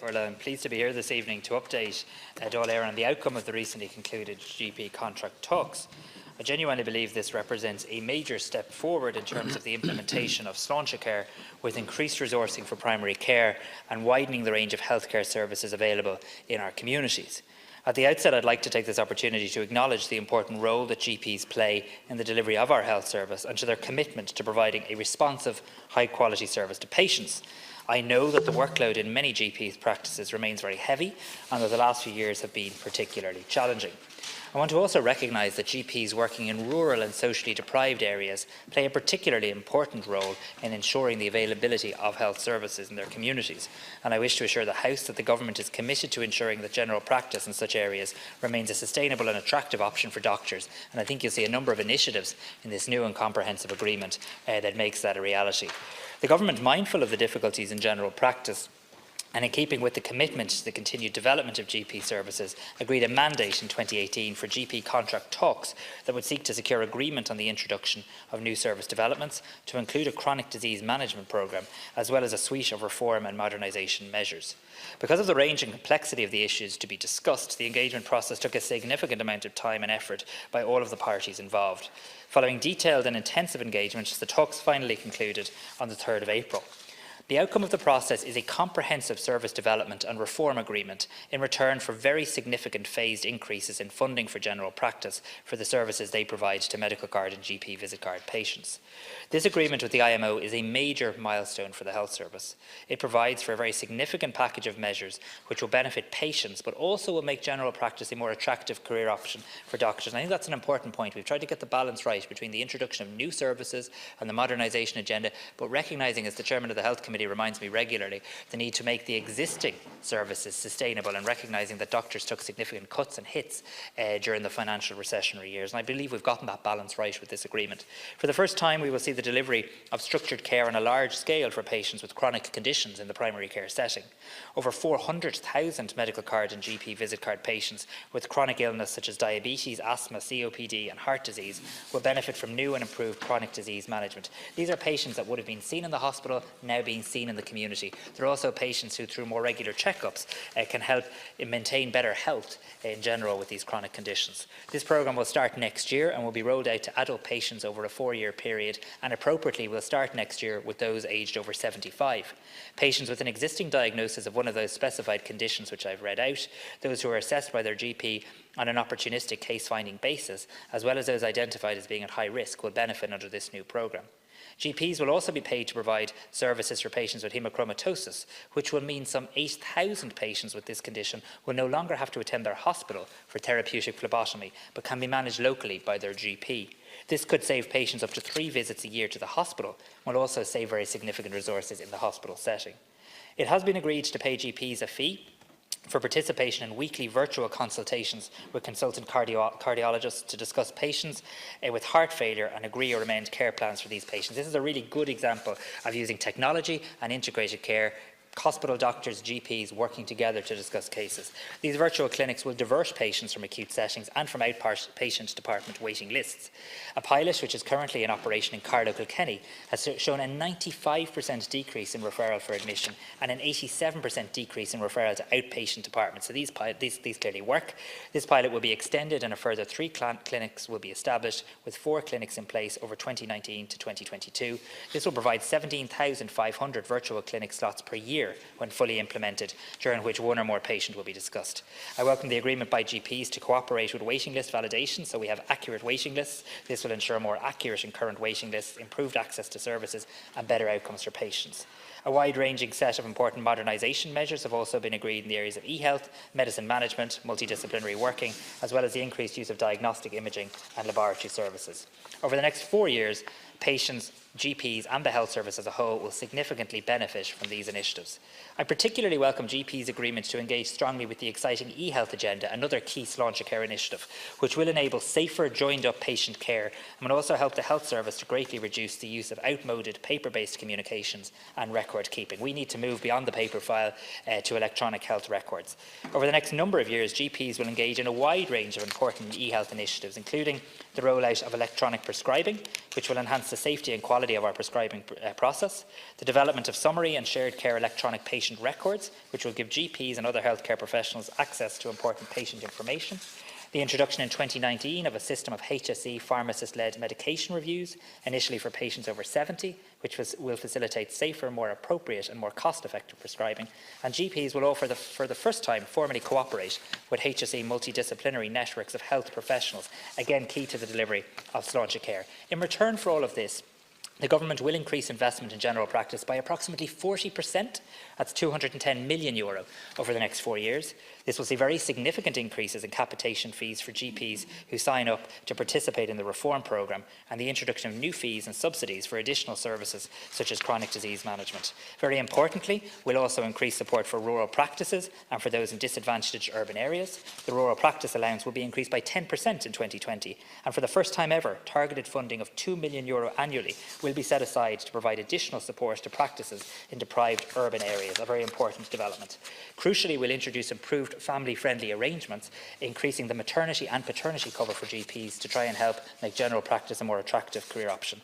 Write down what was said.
Orla. I'm pleased to be here this evening to update Dáil Éireann on the outcome of the recently concluded GP contract talks. I genuinely believe this represents a major step forward in terms of the implementation of sláinte care, with increased resourcing for primary care and widening the range of healthcare services available in our communities. At the outset, I'd like to take this opportunity to acknowledge the important role that GPs play in the delivery of our health service and to their commitment to providing a responsive, high-quality service to patients. I know that the workload in many GPs' practices remains very heavy and that the last few years have been particularly challenging. I want to also recognise that GPs working in rural and socially deprived areas play a particularly important role in ensuring the availability of health services in their communities, and I wish to assure the House that the Government is committed to ensuring that general practice in such areas remains a sustainable and attractive option for doctors, and I think you'll see a number of initiatives in this new and comprehensive agreement that makes that a reality. The Government, mindful of the difficulties in general practice, and in keeping with the commitment to the continued development of GP services, agreed a mandate in 2018 for GP contract talks that would seek to secure agreement on the introduction of new service developments, to include a chronic disease management programme, as well as a suite of reform and modernisation measures. Because of the range and complexity of the issues to be discussed, the engagement process took a significant amount of time and effort by all of the parties involved. Following detailed and intensive engagement, the talks finally concluded on the 3rd of April. The outcome of the process is a comprehensive service development and reform agreement in return for very significant phased increases in funding for general practice for the services they provide to medical card and GP visit card patients. This agreement with the IMO is a major milestone for the health service. It provides for a very significant package of measures which will benefit patients, but also will make general practice a more attractive career option for doctors. And I think that's an important point. We've tried to get the balance right between the introduction of new services and the modernisation agenda, but recognising, as the Chairman of the Health Committee reminds me regularly, the need to make the existing services sustainable, and recognising that doctors took significant cuts and hits during the financial recessionary years. And I believe we've gotten that balance right with this agreement. For the first time, we will see the delivery of structured care on a large scale for patients with chronic conditions in the primary care setting. Over 400,000 medical card and GP visit card patients with chronic illness such as diabetes, asthma, COPD and heart disease will benefit from new and improved chronic disease management. These are patients that would have been seen in the hospital, now being seen in the community. They're also patients who, through more regular checkups, can help maintain better health in general with these chronic conditions. This programme will start next year and will be rolled out to adult patients over a 4-year period, and appropriately will start next year with those aged over 75. Patients with an existing diagnosis of one of those specified conditions which I've read out, those who are assessed by their GP on an opportunistic case-finding basis, as well as those identified as being at high risk, will benefit under this new programme. GPs will also be paid to provide services for patients with hemochromatosis, which will mean some 8,000 patients with this condition will no longer have to attend their hospital for therapeutic phlebotomy, but can be managed locally by their GP. This could save patients up to 3 visits a year to the hospital, and will also save very significant resources in the hospital setting. It has been agreed to pay GPs a fee for participation in weekly virtual consultations with consultant cardiologists to discuss patients with heart failure and agree or amend care plans for these patients. This is a really good example of using technology and integrated care, hospital doctors, GPs working together to discuss cases. These virtual clinics will divert patients from acute settings and from outpatient department waiting lists. A pilot, which is currently in operation in Carlow, Kilkenny, has shown a 95% decrease in referral for admission and an 87% decrease in referral to outpatient departments. So these clearly work. This pilot will be extended and a further 3 clinics will be established, with 4 clinics in place over 2019 to 2022. This will provide 17,500 virtual clinic slots per year when fully implemented, during which 1 or more patients will be discussed. I welcome the agreement by GPs to cooperate with waiting list validation, so we have accurate waiting lists. This will ensure more accurate and current waiting lists, improved access to services and better outcomes for patients. A wide-ranging set of important modernisation measures have also been agreed in the areas of e-health, medicine management, multidisciplinary working, as well as the increased use of diagnostic imaging and laboratory services. Over the next 4 years, patients, GPs and the health service as a whole will significantly benefit from these initiatives. I particularly welcome GP's agreement to engage strongly with the exciting e-health agenda, another key sláinte care initiative, which will enable safer joined-up patient care and will also help the health service to greatly reduce the use of outmoded paper-based communications and record keeping. We need to move beyond the paper file to electronic health records. Over the next number of years, GPs will engage in a wide range of important e-health initiatives, including the rollout of electronic prescribing, which will enhance the safety and quality of our prescribing process, the development of summary and shared care electronic patient records, which will give GPs and other healthcare professionals access to important patient information, the introduction in 2019 of a system of HSE pharmacist-led medication reviews, initially for patients over 70, which will facilitate safer, more appropriate and more cost-effective prescribing. And GPs will offer, for the first time, formally cooperate with HSE multidisciplinary networks of health professionals, again key to the delivery of sláinte care. In return for all of this, the Government will increase investment in general practice by approximately 40%, that's €210 million over the next 4 years. This will see very significant increases in capitation fees for GPs who sign up to participate in the reform programme, and the introduction of new fees and subsidies for additional services such as chronic disease management. Very importantly, we'll also increase support for rural practices and for those in disadvantaged urban areas. The rural practice allowance will be increased by 10% in 2020, and for the first time ever, targeted funding of €2 million annually will be set aside to provide additional support to practices in deprived urban areas, a very important development. Crucially, we'll introduce improved family-friendly arrangements, increasing the maternity and paternity cover for GPs to try and help make general practice a more attractive career option.